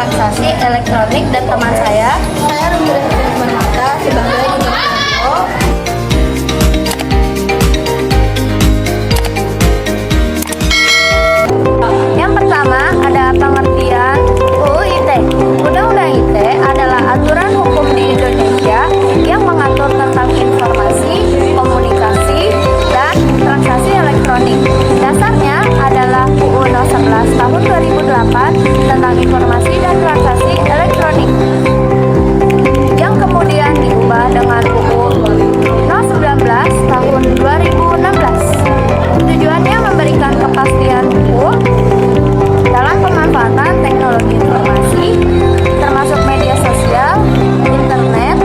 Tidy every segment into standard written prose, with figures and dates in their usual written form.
transaksi elektronik dan teman saya Rudy Manata sebagai Indonesia. Yang pertama ada pengertian UU ITE. Undang-Undang ITE adalah aturan hukum di Indonesia yang mengatur tentang informasi, komunikasi, dan transaksi elektronik. Dasarnya adalah UU No. 11 Tahun 2008 tentang informasi dan transaksi elektronik, yang kemudian diubah dengan UU No. 19 Tahun 2016. Tujuannya memberikan kepastian hukum dalam pemanfaatan teknologi informasi, termasuk media sosial, internet,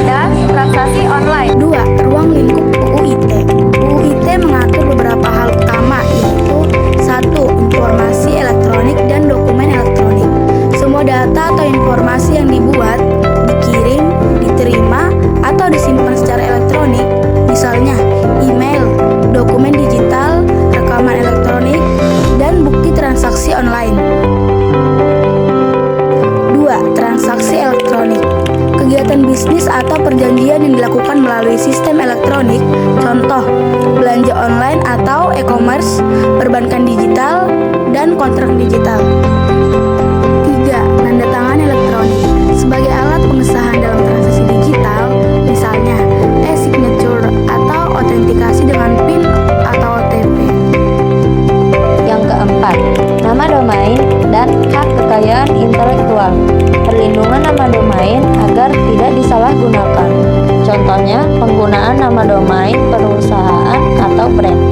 dan transaksi online. 2. Ruang lingkup UU ITE. UU ITE mengatur beberapa hal utama, yaitu 1. Informasi elektronik dan dokumen elektronik. Semua data atau informasi yang dibuat, dikirim, diterima, atau disimpan secara elektronik, misalnya email, dokumen digital, rekaman elektronik, dan bukti transaksi online. 2. Transaksi elektronik. Kegiatan bisnis atau perjanjian yang dilakukan melalui sistem elektronik, contoh belanja online atau e-commerce, perbankan digital, dan kontrak digital. 3. Tanda tangan elektronik. Sebagai alat pengesahan dalam transaksi digital, misalnya e-signature atau autentikasi dengan PIN atau OTP. Yang keempat, nama domain dan hak kekayaan intelektual. Perlindungan nama domain agar tidak disalahgunakan. Contohnya, penggunaan nama domain perusahaan atau brand.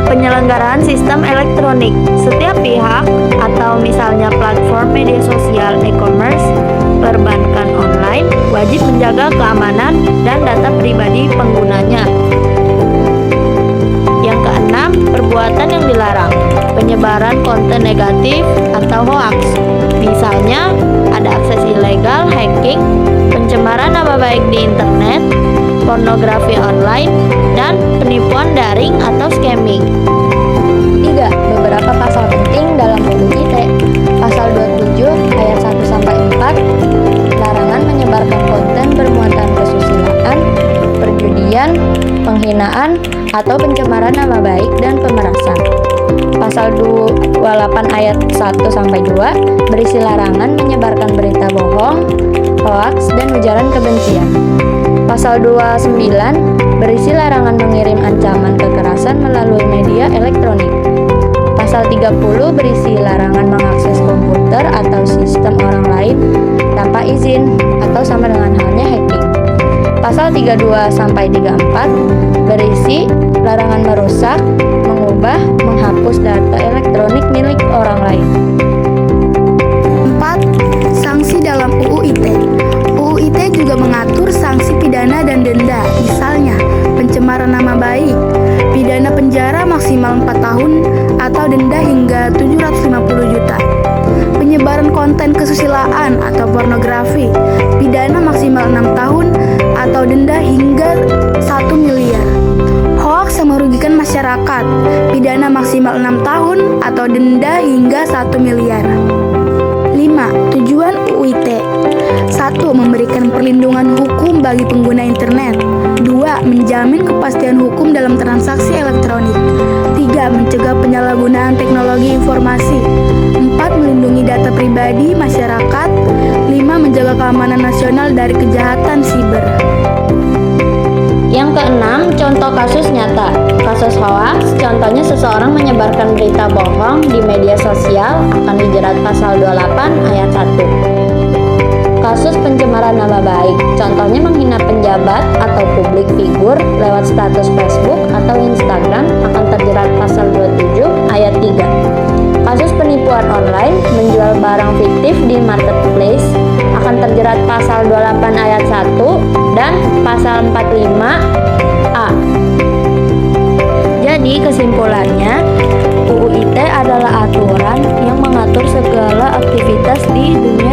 Penyelenggaraan sistem elektronik. Setiap pihak atau misalnya platform media sosial, e-commerce, perbankan online wajib menjaga keamanan dan data pribadi penggunanya. Yang keenam, perbuatan yang dilarang. Penyebaran konten negatif atau hoax. Misalnya, ada akses ilegal, hacking, pencemaran nama baik di internet, pornografi online, dan penipuan daring atau scamming. 3. Beberapa pasal penting dalam UU ITE. Pasal 27 ayat 1-4, larangan menyebarkan konten bermuatan kesusilaan, perjudian, penghinaan, atau pencemaran nama baik dan pemerasan. Pasal 28 ayat 1-2 berisi larangan menyebarkan berita bohong, hoaks, dan ujaran kebencian. Pasal 29 berisi larangan mengirim ancaman kekerasan melalui media elektronik. Pasal 30 berisi larangan mengakses komputer atau sistem orang lain tanpa izin atau sama dengan halnya hacking. Pasal 32-34 berisi larangan merusak, mengubah, menghapus data elektronik milik orang lain. 4. Sanksi dalam UU ITE. UU ITE juga mengatur sanksi pidana dan denda, misalnya pencemaran nama baik, pidana penjara maksimal 4 tahun atau denda hingga 750 juta. Penyebaran konten kesusilaan atau pornografi, pidana maksimal 6 tahun atau denda hingga 1 miliar. Hoaks yang merugikan masyarakat, pidana maksimal 6 tahun atau denda hingga 1 miliar. 5. Tujuan UU ITE. 1. Memberikan perlindungan hukum bagi pengguna internet. 2. Menjamin kepastian hukum dalam transaksi elektronik. 3. Mencegah penyalahgunaan teknologi informasi. 4. Melindungi data pribadi masyarakat. 5. Menjaga keamanan nasional dari kejahatan siber. Yang keenam, contoh kasus nyata. Kasus hoaks, contohnya seseorang menyebarkan berita bohong di media sosial akan dijerat pasal 28 ayat 1. Kasus pencemaran nama baik, contohnya menghina penjabat atau publik figur lewat status Facebook atau Instagram akan terjerat pasal 27 ayat 3. Kasus penipuan online, menjual barang fiktif di marketplace akan terjerat pasal 28 ayat 1 dan pasal 45A. Jadi kesimpulannya, UU ITE adalah aturan yang mengatur segala aktivitas di dunia